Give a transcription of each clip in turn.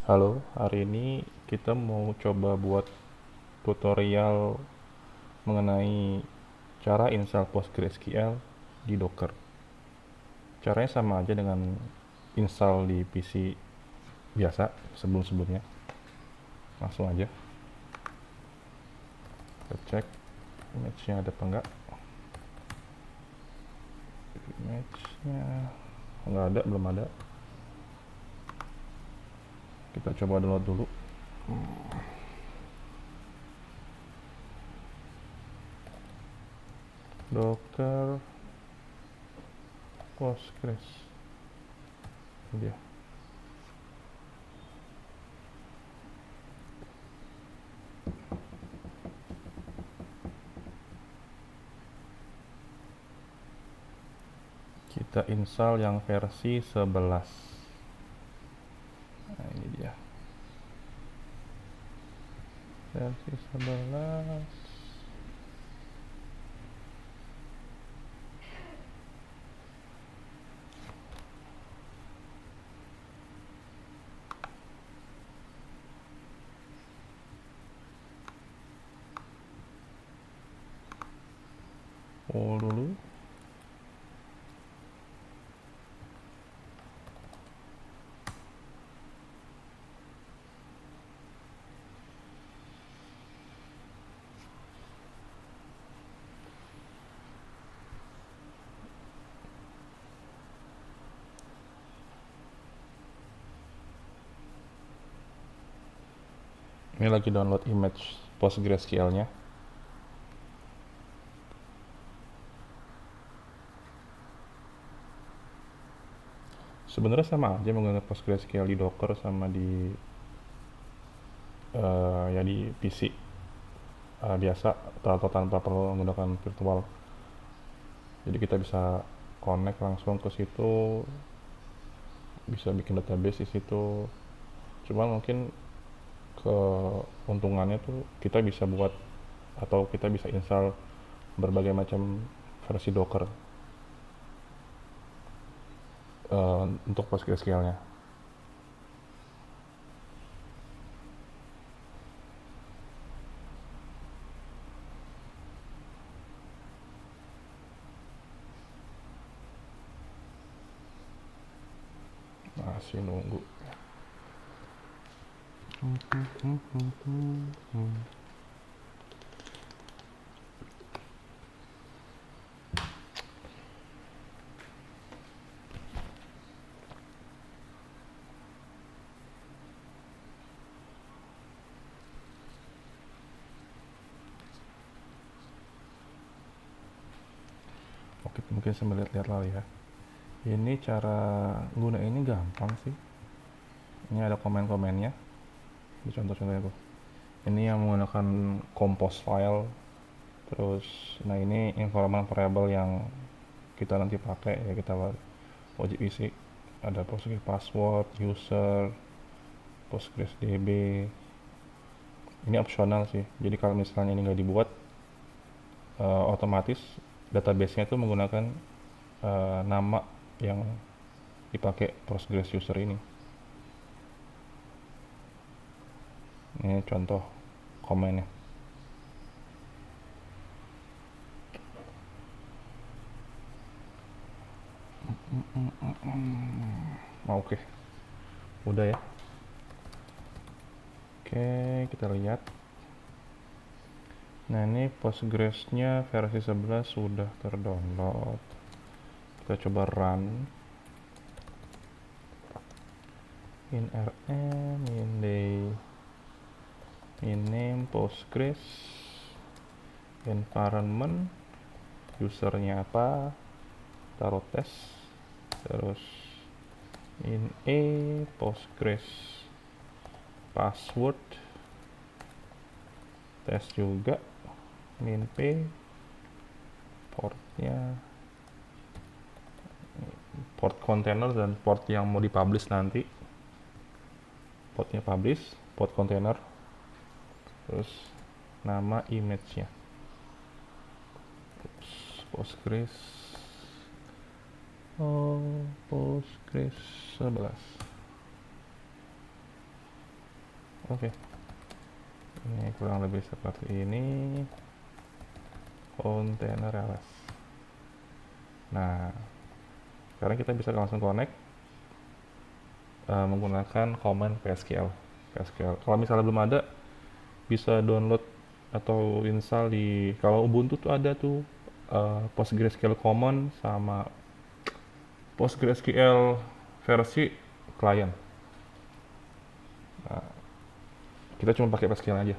Halo, hari ini kita mau coba buat tutorial mengenai cara install PostgreSQL di Docker. Caranya sama aja dengan install di PC biasa sebelum-sebelumnya. Langsung aja kita cek image-nya ada apa enggak. Image-nya enggak ada, belum ada. Kita coba download dulu. Docker Postgres. Ini dia. Kita install yang versi 11. Nah, ini dia. Versi 11. Dulu. Ini lagi download image PostgreSQL-nya. Sebenarnya sama aja menggunakan PostgreSQL di Docker sama di ya di PC biasa atau tanpa perlu menggunakan virtual. Jadi kita bisa connect langsung ke situ, bisa bikin database di situ. Cuma mungkin keuntungannya tuh kita bisa buat atau kita bisa install berbagai macam versi Docker untuk PostgreSQL-nya. Masih nunggu. Oke, mungkin saya lihat-lihat lalu ya. Ini cara guna ini gampang sih. Ini ada komen-komennya. Ini contoh-contohnya tuh. Ini yang menggunakan compose file. Terus, nah ini informasi variable yang kita nanti pakai ya, kita wajib isi. Ada Postgres password, user, Postgres DB. Ini opsional sih. Jadi kalau misalnya ini nggak dibuat, otomatis database-nya itu menggunakan nama yang dipakai Postgres user ini. Ini contoh komennya. Oke, udah ya. Oke, kita lihat. Nah, ini Postgres-nya versi 11 sudah terdownload. Kita coba run. In rm, in day, in name, Postgres, environment, usernya apa, taruh tes, terus in Postgres password, tes juga, min p, portnya, port container dan port yang mau dipublish nanti, portnya publish, port container, terus nama image-nya, Postgres, Postgres 11. Oke, ini kurang lebih seperti ini kontainer ls. Nah, sekarang kita bisa langsung connect menggunakan command psql. Kalau misalnya belum ada, bisa download atau install di, kalau Ubuntu tuh ada tuh PostgreSQL common sama PostgreSQL versi client. Nah, kita cuma pakai PSQL aja.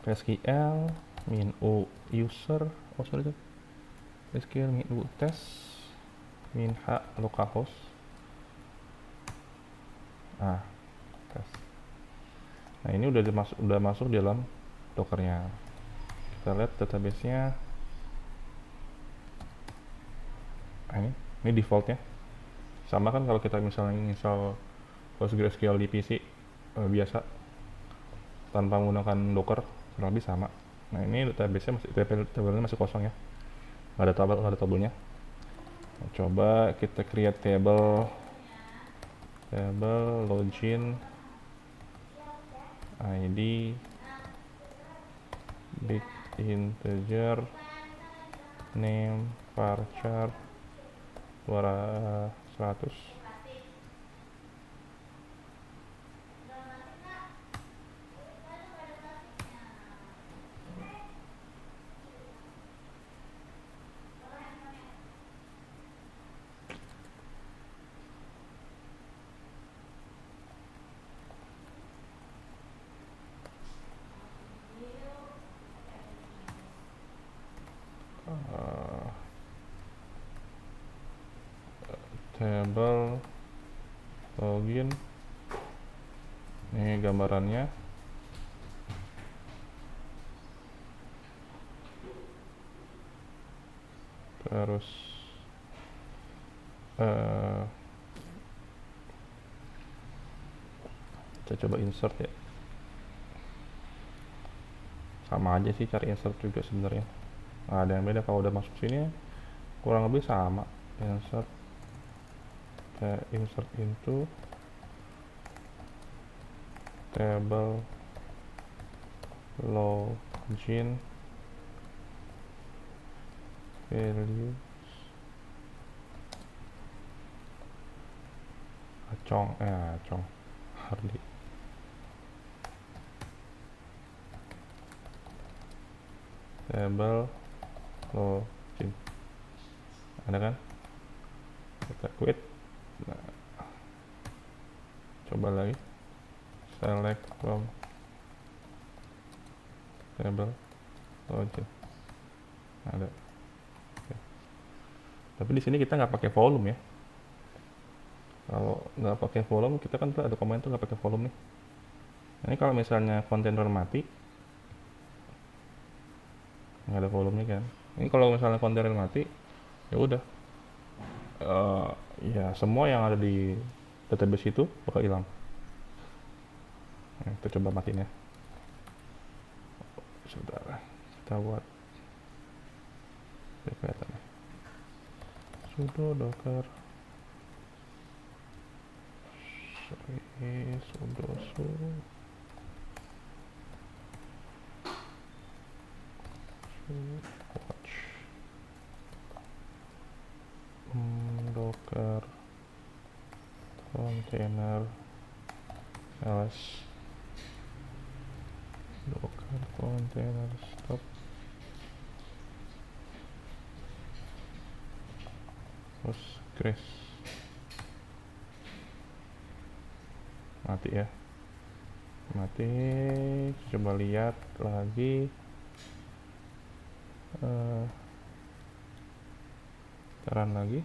PSQL min u user, PSQL min u test min h localhost. Nah, tes. Nah, ini udah masuk di dalam Dockernya. Kita lihat database-nya. Nah, ini defaultnya. Sama kan kalau kita misalnya install PostgreSQL di PC biasa tanpa menggunakan Docker, kurang lebih sama. Nah, ini database-nya tabelnya masih kosong ya. Nggak ada tabelnya. Nah, coba kita create table login ID big integer name varchar 100. Table login, ini gambarannya. Terus kita coba insert ya. Sama aja sih cari insert juga sebenarnya. Nah, ada yang beda kalau udah masuk sini kurang lebih sama. Insert into table login values acong Hardy. Table login ada kan, kita quit. Nah, coba lagi select from table login ada. Oke. Tapi di sini kita nggak pakai volume ya. Kalau nggak pakai volume, kita kan ada komen tuh nggak pakai volume nih. Ini kalau misalnya kontainer mati nggak ada volumenya kan. Ini kalau misalnya kontainer mati ya udah ya semua yang ada di database itu bakal hilang. Nah, kita coba matiin ya. Saudara, kita buat kelihatan ya. Sudo docker sudo watch docker container ls docker container stop Postgres mati ya, mati. Coba lihat lagi taran lagi.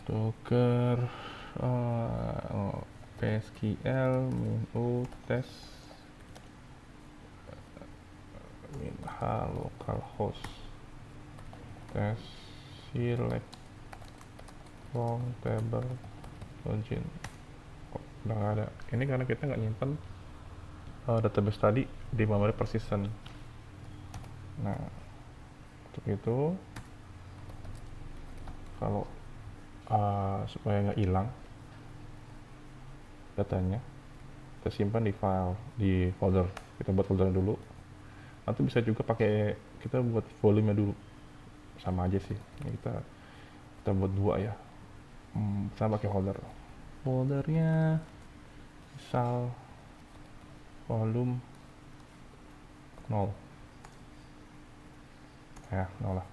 Docker PSQL min u test min h localhost test select from table login. Udah nggak ada. Ini karena kita nggak nyimpen database tadi di memory persistent. Nah, untuk itu kalau supaya nggak hilang datanya, kita simpan di file, di folder. Kita buat folder dulu. Nanti bisa juga pakai, kita buat volumenya dulu, sama aja sih. Ini kita buat dua ya. Kita pakai foldernya misal volume 0 ya, 0 lah.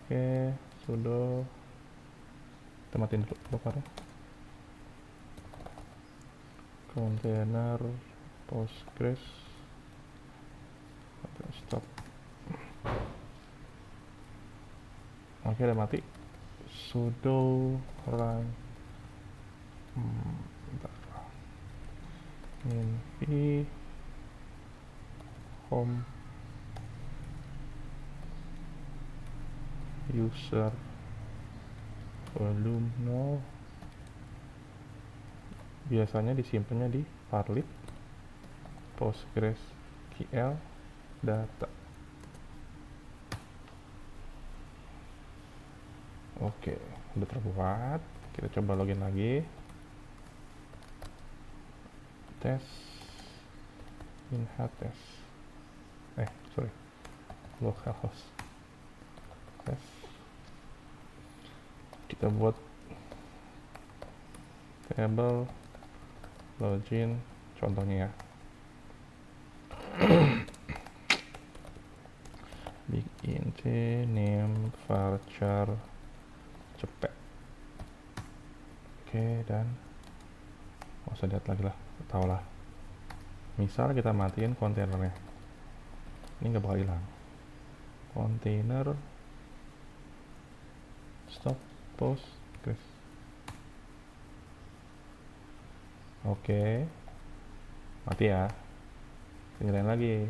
Oke, sudo, kita matiin dulu lokalnya. Container Postgres, stop. Oke, udah mati. Sudo run inv home user volume 0. Biasanya disimpannya di parlib PostgreSQL data. Oke, udah terbuat. Kita coba login lagi. Tes minhat sorry, localhost tes. Kita buat table login contohnya ya. Big int name varchar cepet. Oke, dan nggak usah lihat lagi lah, tau lah. Misal kita matiin kontainernya, ini nggak bakal hilang. Container stop Postgres. Oke, mati ya. Nyalain lagi.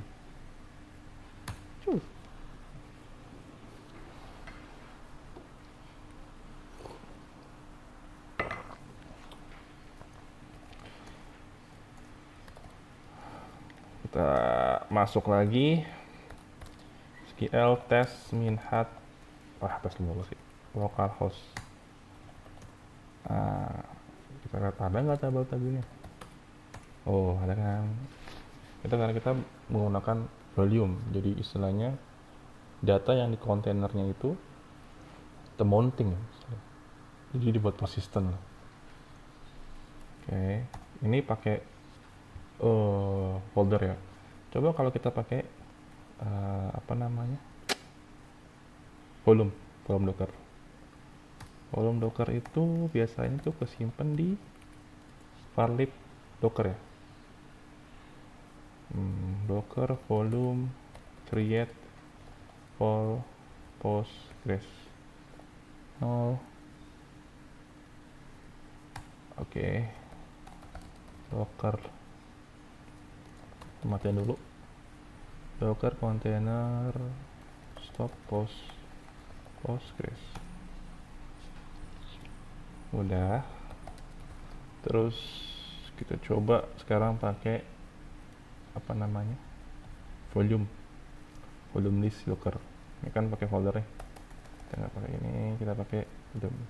Kita masuk lagi. SQL test minhat. Tes dulu sih. Localhost. Kita lihat ada nggak tabel-tabelnya. Oh, ada kan. Karena kita menggunakan volume, jadi istilahnya data yang di kontainernya itu the mounting, jadi dibuat persistent. Oke, ini pakai folder ya. Coba kalau kita pakai volume docker itu biasanya tuh kesimpan di parlib docker ya. Docker volume create for Postgres 0. Oke, docker matiin dulu. Docker container stop Postgres. Udah. Terus kita coba sekarang pakai volume list docker. Ini kan pakai foldernya, kita nggak pakai ini, kita pakai volume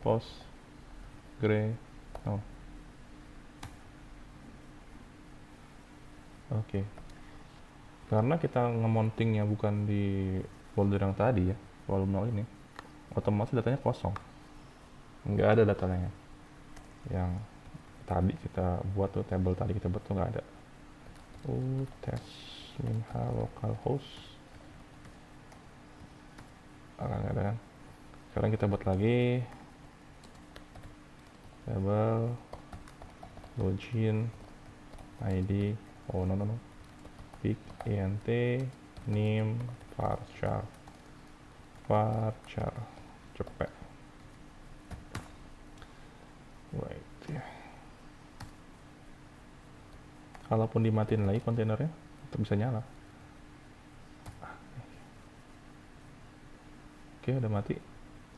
Postgres. Oke, karena kita ngemountingnya bukan di folder yang tadi ya, volume 0 ini, otomatis datanya kosong, nggak ada datanya yang tadi kita buat tuh, table tadi kita buat tuh nggak ada. Test minha localhost akan ada kan. Sekarang kita buat lagi table login id big int name varchar cepet. Right ya. Kalaupun dimatiin lagi kontainernya, tetap bisa nyala. Oke, udah mati.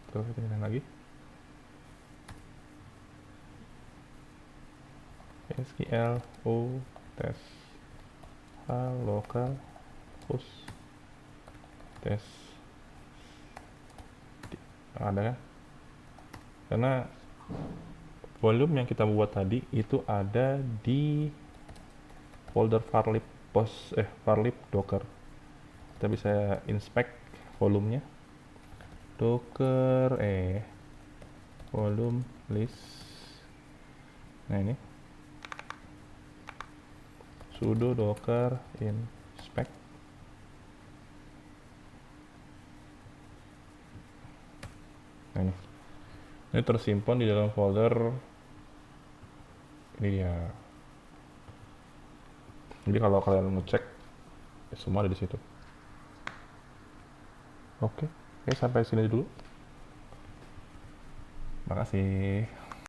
Terus kita nyalain lagi. SQL test localhost tes ada kan, karena volume yang kita buat tadi itu ada di folder varlib varlib docker. Kita bisa inspect volumenya, docker volume list. Nah ini sudo docker inspect. Nah ini tersimpan di dalam folder ini dia. Jadi kalau kalian ngecek semua ada di situ. Oke, sampai sini dulu. Makasih.